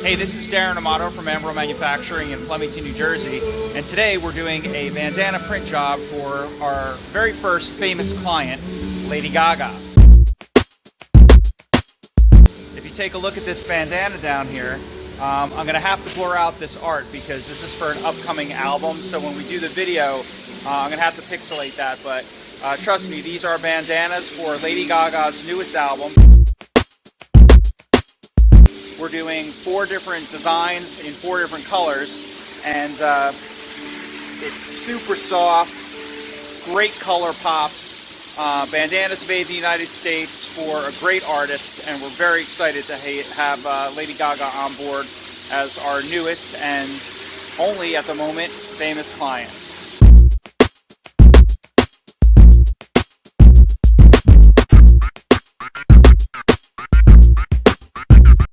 Hey, this is Darren Amato from AMBRO Manufacturing in Flemington, New Jersey, and today we're doing a bandana print job for our very first famous client, Lady Gaga. If you take a look at this bandana down here, I'm going to have to blur out this art because this is for an upcoming album, so when we do the video, I'm going to have to pixelate that, but trust me, these are bandanas for Lady Gaga's newest album. We're doing 4 different designs in 4 different colors, and it's super soft, great color pops. Bandana's made in the United States for a great artist, and we're very excited to have Lady Gaga on board as our newest and only, at the moment, famous client.